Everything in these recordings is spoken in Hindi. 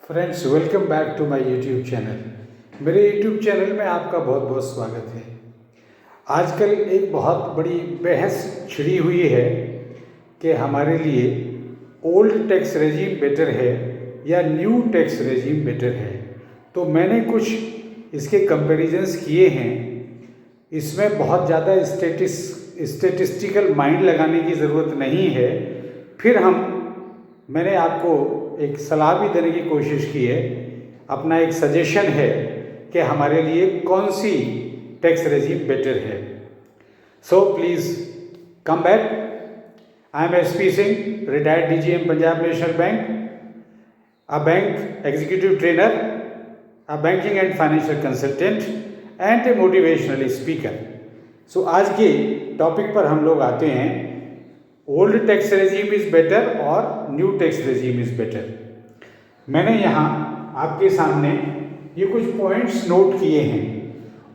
Friends, welcome back to my YouTube channel. मेरे यूट्यूब चैनल में आपका बहुत बहुत स्वागत है। आजकल एक बहुत बड़ी बहस छिड़ी हुई है कि हमारे लिए ओल्ड टैक्स रेजिम बेटर है या न्यू टैक्स रेजिम बेटर है। तो मैंने कुछ इसके कंपैरिजंस किए हैं। इसमें बहुत ज़्यादा स्टेटिस्टिकल माइंड लगाने की ज़रूरत नहीं है। फिर मैंने आपको एक सलाह भी देने की कोशिश की है। अपना एक सजेशन है कि हमारे लिए कौन सी टैक्स रेजिम बेटर है। So please come back. I am S P Singh, retired DGM Punjab national bank, a bank executive trainer, a banking and financial consultant and a motivational speaker. So आज के टॉपिक पर हम लोग आते हैं, old tax regime is better और new tax regime is better. मैंने यहाँ आपके सामने ये कुछ पॉइंट्स नोट किए हैं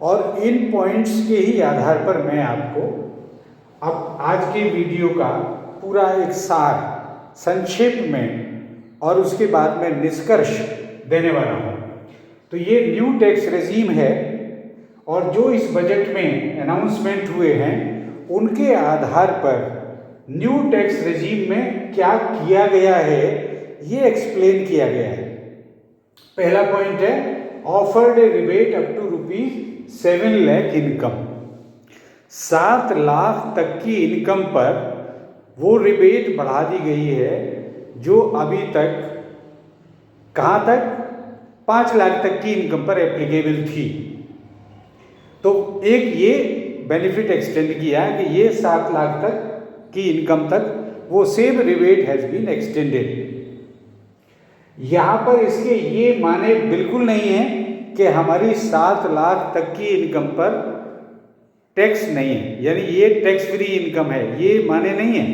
और इन पॉइंट्स के ही आधार पर मैं आपको अब आज के वीडियो का पूरा एक सार संक्षेप में और उसके बाद में निष्कर्ष देने वाला हूँ। तो ये न्यू टैक्स रेजिम है और जो इस बजट में अनाउंसमेंट हुए हैं उनके आधार पर न्यू टैक्स रेजिम में क्या किया गया है ये एक्सप्लेन किया गया है। पहला पॉइंट है, offered a rebate up to ₹7 lakh income. 7 lakh तक की इनकम पर वो रिबेट बढ़ा दी गई है जो अभी तक कहाँ तक 5 लाख तक की इनकम पर एप्लीकेबल थी। तो एक ये बेनिफिट एक्सटेंड किया है कि ये 7 लाख तक की इनकम तक वो same rebate has been extended. यहाँ पर इसके ये माने बिल्कुल नहीं है कि हमारी 7 लाख तक की इनकम पर टैक्स नहीं है, यानी ये टैक्स फ्री इनकम है, ये माने नहीं है।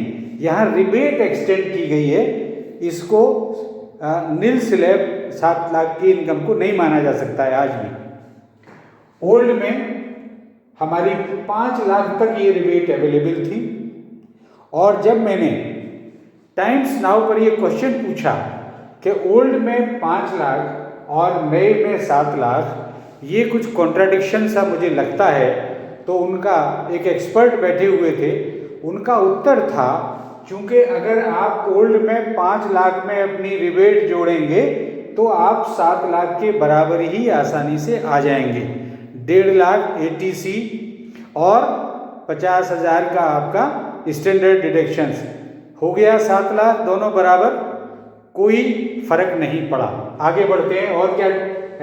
यहाँ रिबेट एक्सटेंड की गई है। इसको नील स्लैब 7 लाख की इनकम को नहीं माना जा सकता है आज भी। ओल्ड में हमारी 5 लाख तक ये रिबेट अवेलेबल थी और जब मैंने टाइम्स नाउ पर ये क्वेश्चन पूछा कि ओल्ड में 5 लाख और नए में 7 लाख, ये कुछ कॉन्ट्राडिक्शन सा मुझे लगता है, तो उनका एक एक्सपर्ट बैठे हुए थे, उनका उत्तर था चूँकि अगर आप ओल्ड में 5 लाख में अपनी रिबेट जोड़ेंगे तो आप 7 लाख के बराबर ही आसानी से आ जाएंगे। 1.5 लाख ATC और 50,000 का आपका स्टैंडर्ड डिडक्शंस हो गया, 7 लाख, दोनों बराबर, कोई फर्क नहीं पड़ा। आगे बढ़ते हैं और क्या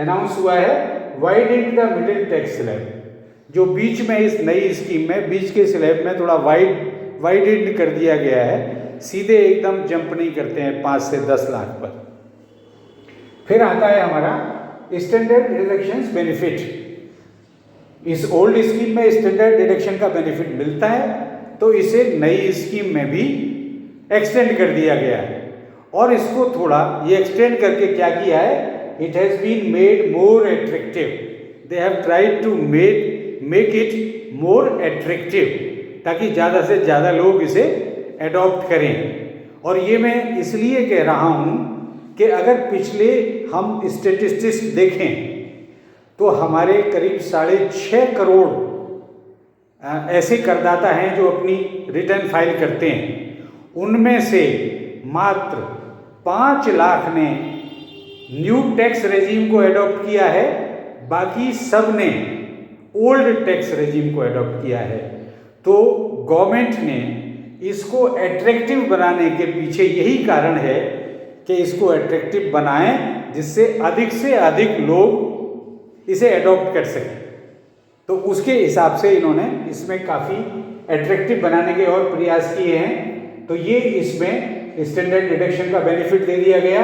अनाउंस हुआ है, widened the middle tax slab. जो बीच में इस नई स्कीम में बीच के स्लैब में थोड़ा वाइडेंड कर दिया गया है, सीधे एकदम जंप नहीं करते हैं 5 से 10 लाख पर। फिर आता है हमारा स्टैंडर्ड डिडक्शंस बेनिफिट। इस ओल्ड स्कीम में स्टैंडर्ड डिडक्शन का बेनिफिट मिलता है, तो इसे नई स्कीम में भी एक्सटेंड कर दिया गया है और इसको थोड़ा ये एक्सटेंड करके क्या किया है, it has been made more attractive. They have tried to make it more attractive ताकि ज़्यादा से ज़्यादा लोग इसे एडॉप्ट करें। और ये मैं इसलिए कह रहा हूँ कि अगर पिछले हम स्टेटिस्टिक्स देखें तो हमारे करीब 6.5 करोड़ ऐसे करदाता हैं जो अपनी रिटर्न फाइल करते हैं। उनमें से मात्र 5 लाख ने न्यू टैक्स रेजिम को एडॉप्ट किया है, बाकी सब ने ओल्ड टैक्स रेजिम को एडॉप्ट किया है। तो गवर्नमेंट ने इसको एट्रैक्टिव बनाने के पीछे यही कारण है कि इसको अट्रैक्टिव बनाएं जिससे अधिक से अधिक लोग इसे एडॉप्ट कर सकें। तो उसके हिसाब से इन्होंने इसमें काफ़ी एट्रैक्टिव बनाने के और प्रयास किए हैं। तो ये इसमें स्टैंडर्ड डिडक्शन का बेनिफिट दे दिया गया।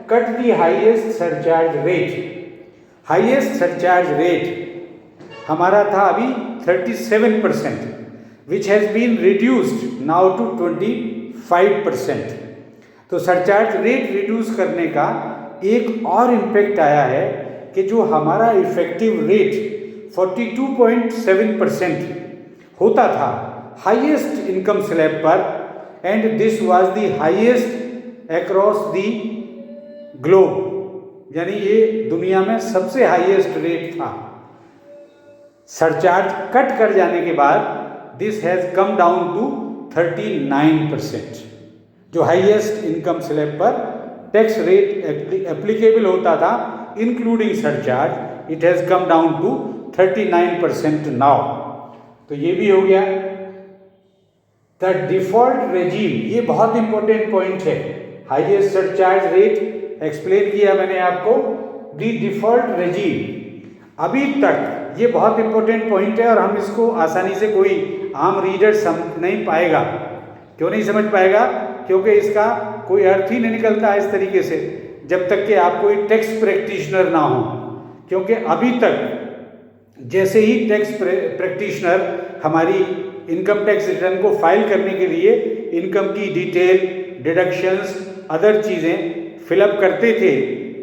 Cut the highest surcharge rate. Highest surcharge rate हमारा था अभी 37%, which has been reduced now to 25%। तो सरचार्ज रेट रिड्यूस करने का एक और इम्पैक्ट आया है कि जो हमारा इफेक्टिव रेट 42.7% होता था हाईएस्ट इनकम स्लैब पर, and this was the highest across the globe. यानी ये दुनिया में सबसे हाईएस्ट रेट था। सरचार्ज कट कर जाने के बाद this has come down to 39%। जो हाईएस्ट इनकम स्लैब पर टैक्स रेट एप्लीकेबल होता था including surcharge, it has come down to 39% now. तो ये भी हो गया। द डिफॉल्ट रेजीम, ये बहुत इंपॉर्टेंट पॉइंट है। हाईएस्ट सरचार्ज रेट एक्सप्लेन किया मैंने आपको। द डिफॉल्ट रेजीम, अभी तक ये बहुत इंपॉर्टेंट पॉइंट है और हम इसको आसानी से कोई आम रीडर समझ नहीं पाएगा। क्यों नहीं समझ पाएगा? क्योंकि इसका कोई अर्थ ही नहीं निकलता है इस तरीके से जब तक कि आप कोई टैक्स प्रैक्टिशनर ना हो। क्योंकि अभी तक जैसे ही टैक्स प्रैक्टिशनर हमारी इनकम टैक्स रिटर्न को फाइल करने के लिए इनकम की डिटेल, डिडक्शंस, अदर चीज़ें फिलअप करते थे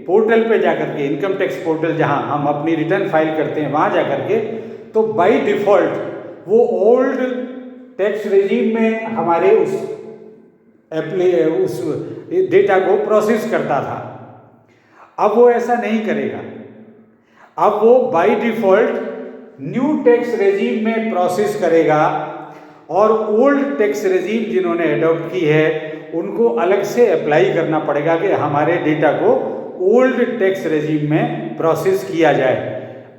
पोर्टल पे जाकर के, इनकम टैक्स पोर्टल जहां हम अपनी रिटर्न फाइल करते हैं वहां जाकर के, तो बाय डिफ़ॉल्ट वो ओल्ड टैक्स रेजीम में हमारे उस डेटा को प्रोसेस करता था। अब वो ऐसा नहीं करेगा। अब वो by default new tax regime में प्रोसेस करेगा और ओल्ड टैक्स रेजीम जिन्होंने एडॉप्ट की है उनको अलग से अप्लाई करना पड़ेगा कि हमारे डेटा को ओल्ड टैक्स रेजीम में प्रोसेस किया जाए।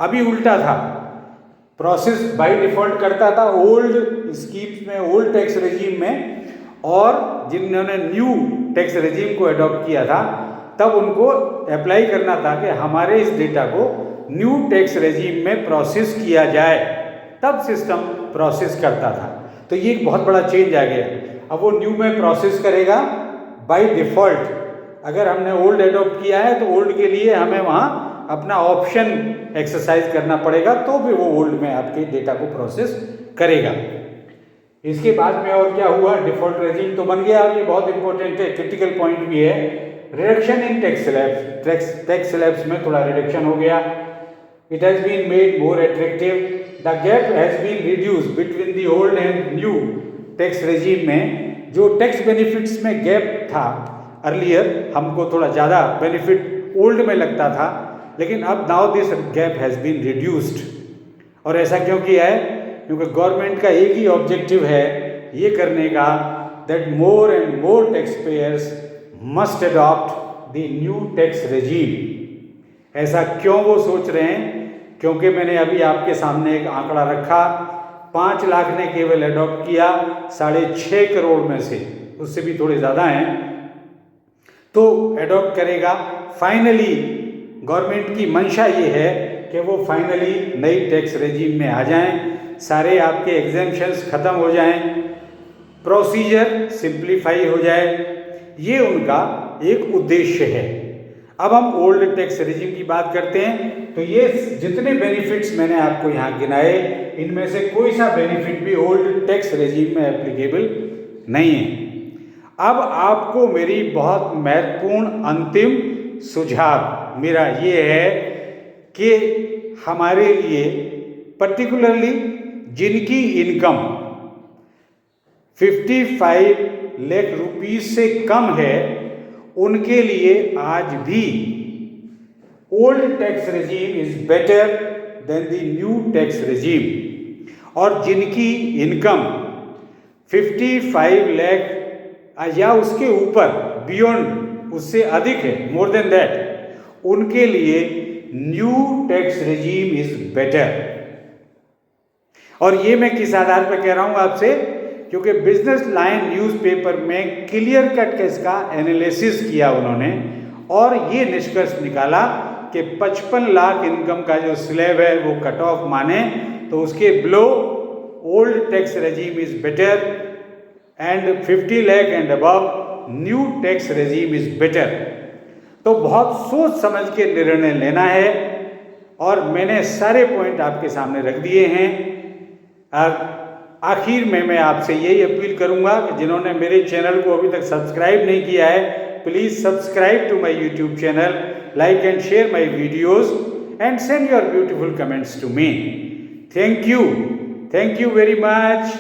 अभी उल्टा था, प्रोसेस बाय डिफ़ॉल्ट करता था ओल्ड स्कीम्स में, ओल्ड टैक्स रेजीम में, और जिन्होंने न्यू टैक्स रेजीम को एडॉप्ट किया था तब उनको अप्लाई करना था कि हमारे इस डेटा को न्यू टैक्स रेजीम में प्रोसेस किया जाए, तब सिस्टम प्रोसेस करता था। तो ये एक बहुत बड़ा चेंज आ गया। अब वो न्यू में प्रोसेस करेगा बाय डिफ़ॉल्ट। अगर हमने ओल्ड एडॉप्ट किया है तो ओल्ड के लिए हमें वहाँ अपना ऑप्शन एक्सरसाइज करना पड़ेगा, तो भी वो ओल्ड में आपके डेटा को प्रोसेस करेगा। इसके बाद में और क्या हुआ? डिफ़ॉल्ट रेजीम तो बन गया। ये बहुत इंपॉर्टेंट है, क्रिटिकल पॉइंट भी है। Reduction in tax slabs, tax slabs में थोड़ा रिडक्शन हो गया। It has been made more attractive, the gap has been reduce between the old and new tax regime में जो टैक्स बेनिफिट्स में गैप था अर्लियर, हमको थोड़ा ज़्यादा बेनिफिट ओल्ड में लगता था, लेकिन अब now this gap has been reduced. और ऐसा क्यों किया है? क्योंकि गवर्नमेंट का एक ही ऑब्जेक्टिव है ये करने का, that more and more tax payers must adopt the new tax regime. ऐसा क्यों वो सोच रहे हैं? क्योंकि मैंने अभी आपके सामने एक आंकड़ा रखा, 5 लाख ने केवल अडॉप्ट किया 6.5 करोड़ में से, उससे भी थोड़े ज़्यादा हैं, तो एडॉप्ट करेगा। फाइनली गवर्नमेंट की मंशा ये है कि वो फाइनली नई टैक्स रेजीम में आ जाएं, सारे आपके एग्जेम्पशंस ख़त्म हो जाएं, प्रोसीजर सिंप्लीफाई हो जाए। ये उनका एक उद्देश्य है। अब हम ओल्ड टैक्स रेजीम की बात करते हैं। तो ये जितने बेनिफिट्स मैंने आपको यहाँ गिनाए, इनमें से कोई सा बेनिफिट भी ओल्ड टैक्स रेजीम में एप्लीकेबल नहीं है। अब आपको मेरी बहुत महत्वपूर्ण अंतिम सुझाव मेरा ये है कि हमारे लिए पर्टिकुलरली जिनकी इनकम 55 लाख रुपीस से कम है, उनके लिए आज भी old tax regime is better than the new tax regime. और जिनकी इनकम 55 लाख या उसके ऊपर, बियॉन्ड उससे अधिक है, मोर देन दैट, उनके लिए new tax regime is better. और ये मैं किस आधार पर कह रहा हूँ आपसे? क्योंकि बिजनेस लाइन न्यूज़पेपर में क्लियर कट के इसका एनालिसिस किया उन्होंने और ये निष्कर्ष निकाला कि 55 लाख इनकम का जो स्लैब है वो कट ऑफ माने तो उसके below old tax regime is better and 50 lakh and above new tax regime is better. तो बहुत सोच समझ के निर्णय लेना है और मैंने सारे पॉइंट आपके सामने रख दिए हैं। आखिर में मैं आपसे यही अपील करूंगा कि जिन्होंने मेरे चैनल को अभी तक सब्सक्राइब नहीं किया है, please subscribe to my YouTube channel, like and share my videos and send your beautiful comments to me. Thank you very much.